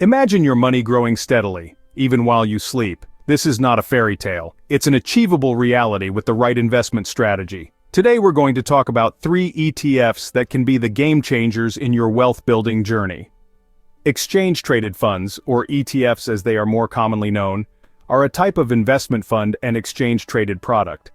Imagine your money growing steadily, even while you sleep. This is not a fairy tale. It's an achievable reality with the right investment strategy. Today we're going to talk about 3 ETFs that can be the game changers in your wealth-building journey. Exchange-traded funds, or ETFs as they are more commonly known, are a type of investment fund and exchange-traded product.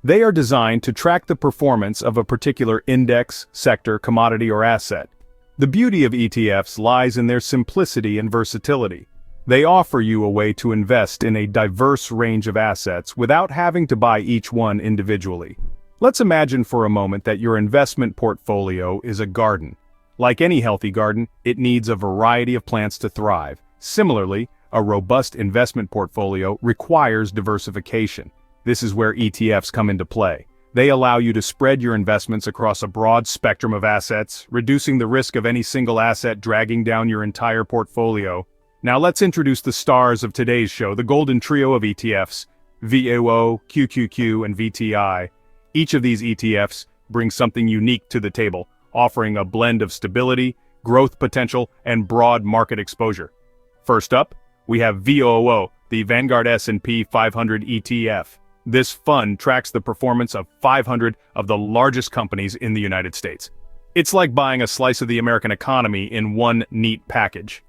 They are designed to track the performance of a particular index, sector, commodity, or asset. The beauty of ETFs lies in their simplicity and versatility. They offer you a way to invest in a diverse range of assets without having to buy each one individually. Let's imagine for a moment that your investment portfolio is a garden. Like any healthy garden, it needs a variety of plants to thrive. Similarly, a robust investment portfolio requires diversification. This is where ETFs come into play. They allow you to spread your investments across a broad spectrum of assets, reducing the risk of any single asset dragging down your entire portfolio. Now let's introduce the stars of today's show, the golden trio of ETFs, VOO, QQQ, and VTI. Each of these ETFs brings something unique to the table, offering a blend of stability, growth potential, and broad market exposure. First up, we have VOO, the Vanguard S&P 500 ETF. This fund tracks the performance of 500 of the largest companies in the United States. It's like buying a slice of the American economy in one neat package.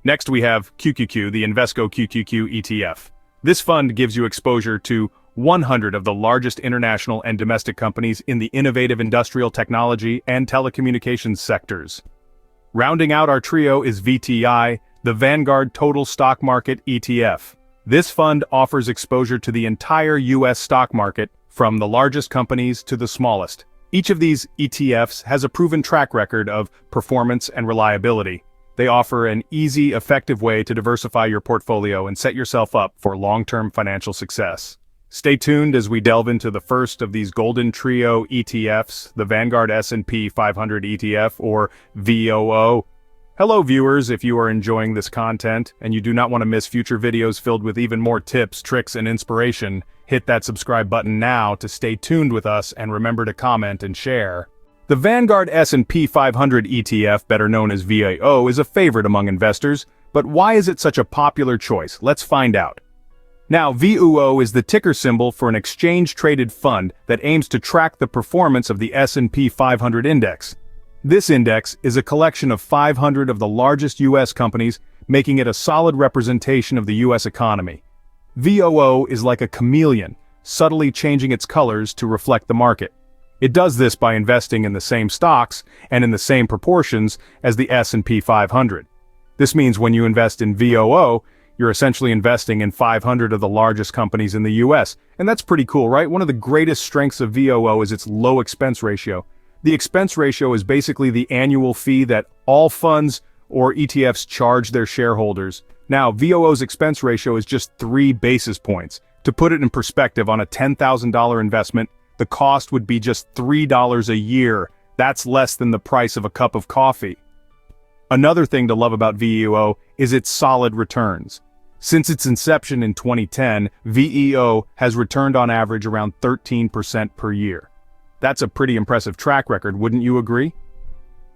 Next we have QQQ, the Invesco QQQ ETF. This fund gives you exposure to 100 of the largest international and domestic companies in the innovative industrial technology and telecommunications sectors. Rounding out our trio is VTI, the Vanguard Total Stock Market ETF. This fund offers exposure to the entire U.S. stock market, from the largest companies to the smallest. Each of these ETFs has a proven track record of performance and reliability. They offer an easy, effective way to diversify your portfolio and set yourself up for long-term financial success. Stay tuned as we delve into the first of these golden trio ETFs, the Vanguard S&P 500 ETF, or VOO. Hello viewers, if you are enjoying this content and you do not want to miss future videos filled with even more tips, tricks, and inspiration, hit that subscribe button now to stay tuned with us and remember to comment and share. The Vanguard S&P 500 ETF, better known as VOO, is a favorite among investors, but why is it such a popular choice? Let's find out. Now, VOO is the ticker symbol for an exchange-traded fund that aims to track the performance of the S&P 500 index. This index is a collection of 500 of the largest U.S. companies, making it a solid representation of the U.S. economy. VOO is like a chameleon, subtly changing its colors to reflect the market. It does this by investing in the same stocks and in the same proportions as the S&P 500. This means when you invest in VOO, you're essentially investing in 500 of the largest companies in the U.S. And that's pretty cool, right? One of the greatest strengths of VOO is its low expense ratio. The expense ratio is basically the annual fee that all funds or ETFs charge their shareholders. Now, VOO's expense ratio is just 3 basis points. To put it in perspective, on a $10,000 investment, the cost would be just $3 a year. That's less than the price of a cup of coffee. Another thing to love about VOO is its solid returns. Since its inception in 2010, VOO has returned on average around 13% per year. That's a pretty impressive track record, wouldn't you agree?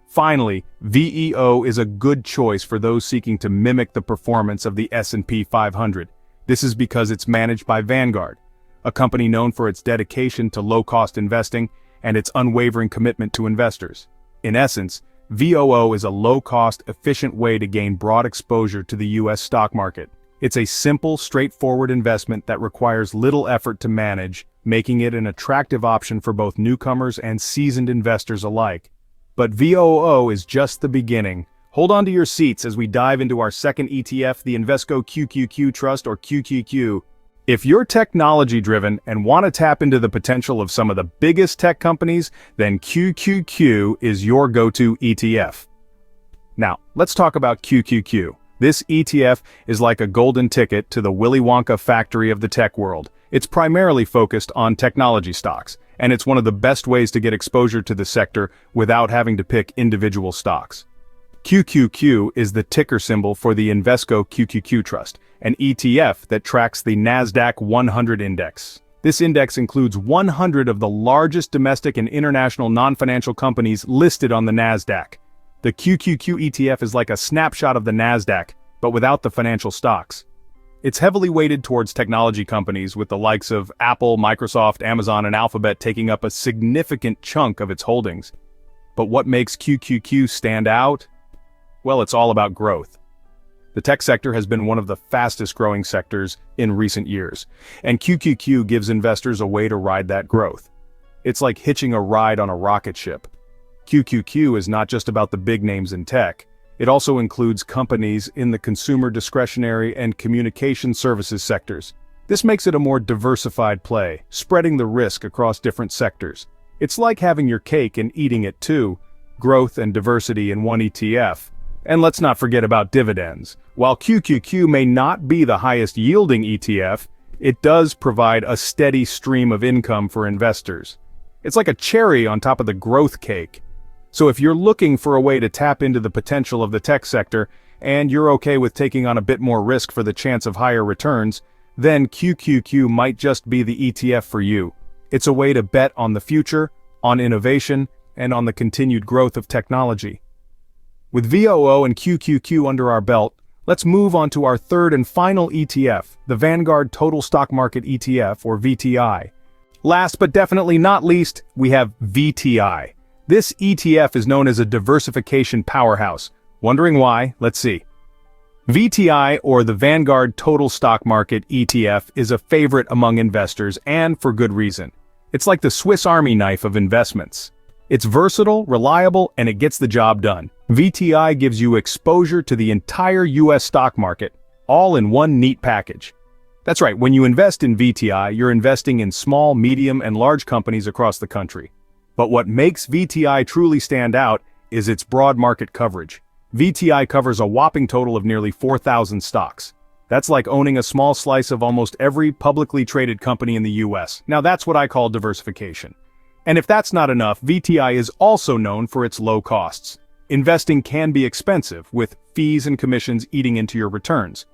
Finally, VOO is a good choice for those seeking to mimic the performance of the S&P 500. This is because it's managed by Vanguard, a company known for its dedication to low-cost investing and its unwavering commitment to investors. In essence, VOO is a low-cost, efficient way to gain broad exposure to the U.S. stock market. It's a simple, straightforward investment that requires little effort to manage, making it an attractive option for both newcomers and seasoned investors alike. But VOO is just the beginning. Hold on to your seats as we dive into our second ETF, the Invesco QQQ Trust, or QQQ. If you're technology-driven and want to tap into the potential of some of the biggest tech companies, then QQQ is your go-to ETF. Now, let's talk about QQQ. This ETF is like a golden ticket to the Willy Wonka factory of the tech world. It's primarily focused on technology stocks, and it's one of the best ways to get exposure to the sector without having to pick individual stocks. QQQ is the ticker symbol for the Invesco QQQ Trust, an ETF that tracks the NASDAQ 100 index. This index includes 100 of the largest domestic and international non-financial companies listed on the NASDAQ. The QQQ ETF is like a snapshot of the NASDAQ, but without the financial stocks. It's heavily weighted towards technology companies with the likes of Apple, Microsoft, Amazon, and Alphabet taking up a significant chunk of its holdings. But what makes QQQ stand out? Well, it's all about growth. The tech sector has been one of the fastest growing sectors in recent years, and QQQ gives investors a way to ride that growth. It's like hitching a ride on a rocket ship. QQQ is not just about the big names in tech. It also includes companies in the consumer discretionary and communication services sectors. This makes it a more diversified play, spreading the risk across different sectors. It's like having your cake and eating it too, growth and diversity in one ETF. And let's not forget about dividends. While QQQ may not be the highest yielding ETF, it does provide a steady stream of income for investors. It's like a cherry on top of the growth cake. So if you're looking for a way to tap into the potential of the tech sector, and you're okay with taking on a bit more risk for the chance of higher returns, then QQQ might just be the ETF for you. It's a way to bet on the future, on innovation, and on the continued growth of technology. With VOO and QQQ under our belt, let's move on to our third and final ETF, the Vanguard Total Stock Market ETF, or VTI. Last but definitely not least, we have VTI. This ETF is known as a diversification powerhouse. Wondering why? Let's see. VTI, or the Vanguard Total Stock Market ETF, is a favorite among investors, and for good reason. It's like the Swiss Army knife of investments. It's versatile, reliable, and it gets the job done. VTI gives you exposure to the entire US stock market, all in one neat package. That's right, when you invest in VTI, you're investing in small, medium, and large companies across the country. But what makes VTI truly stand out is its broad market coverage. VTI covers a whopping total of nearly 4,000 stocks. That's like owning a small slice of almost every publicly traded company in the US. Now that's what I call diversification. And if that's not enough, VTI is also known for its low costs. Investing can be expensive, with fees and commissions eating into your returns.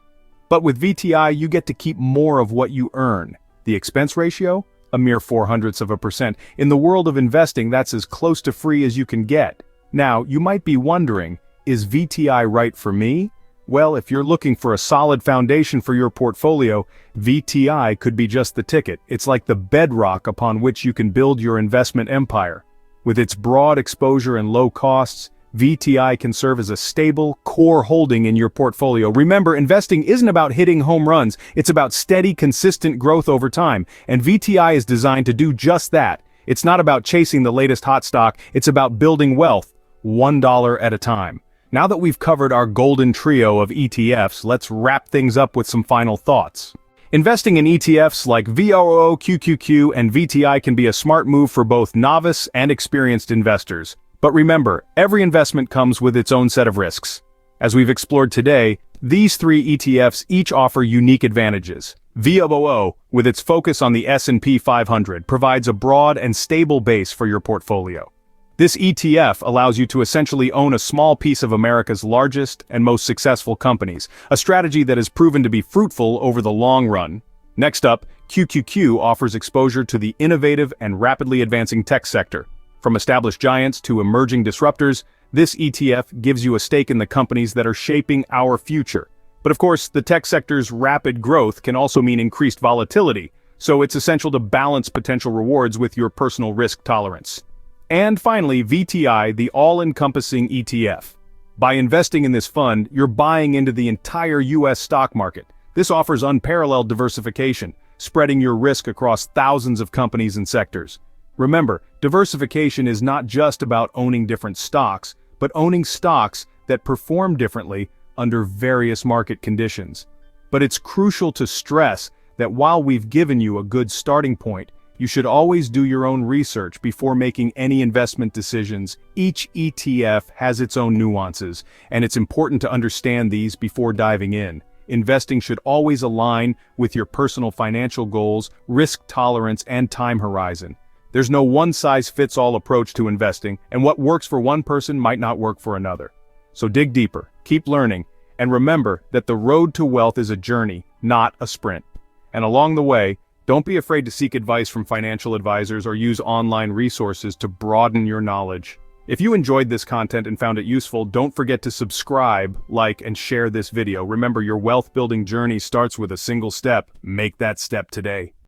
But with VTI, you get to keep more of what you earn. The expense ratio? A mere 0.04%. In the world of investing, that's as close to free as you can get. Now, you might be wondering, is VTI right for me? Well, if you're looking for a solid foundation for your portfolio, VTI could be just the ticket. It's like the bedrock upon which you can build your investment empire. With its broad exposure and low costs, VTI can serve as a stable, core holding in your portfolio. Remember, investing isn't about hitting home runs, it's about steady, consistent growth over time, and VTI is designed to do just that. It's not about chasing the latest hot stock, it's about building wealth, $1 at a time. Now that we've covered our golden trio of ETFs, let's wrap things up with some final thoughts. Investing in ETFs like VOO, QQQ, and VTI can be a smart move for both novice and experienced investors. But remember, every investment comes with its own set of risks. As we've explored today, these three ETFs each offer unique advantages. VOO, with its focus on the S&P 500, provides a broad and stable base for your portfolio. This ETF allows you to essentially own a small piece of America's largest and most successful companies, a strategy that has proven to be fruitful over the long run. Next up, QQQ offers exposure to the innovative and rapidly advancing tech sector. From established giants to emerging disruptors, this ETF gives you a stake in the companies that are shaping our future. But of course, the tech sector's rapid growth can also mean increased volatility, so it's essential to balance potential rewards with your personal risk tolerance. And finally, VTI, the all-encompassing ETF. By investing in this fund, you're buying into the entire US stock market. This offers unparalleled diversification, spreading your risk across thousands of companies and sectors. Remember, diversification is not just about owning different stocks, but owning stocks that perform differently under various market conditions. But it's crucial to stress that while we've given you a good starting point, you should always do your own research before making any investment decisions. Each ETF has its own nuances, and it's important to understand these before diving in. Investing should always align with your personal financial goals, risk tolerance, and time horizon. There's no one-size-fits-all approach to investing, and what works for one person might not work for another. So dig deeper, keep learning, and remember that the road to wealth is a journey, not a sprint. And along the way, don't be afraid to seek advice from financial advisors or use online resources to broaden your knowledge. If you enjoyed this content and found it useful, don't forget to subscribe, like, and share this video. Remember, your wealth building journey starts with a single step. Make that step today.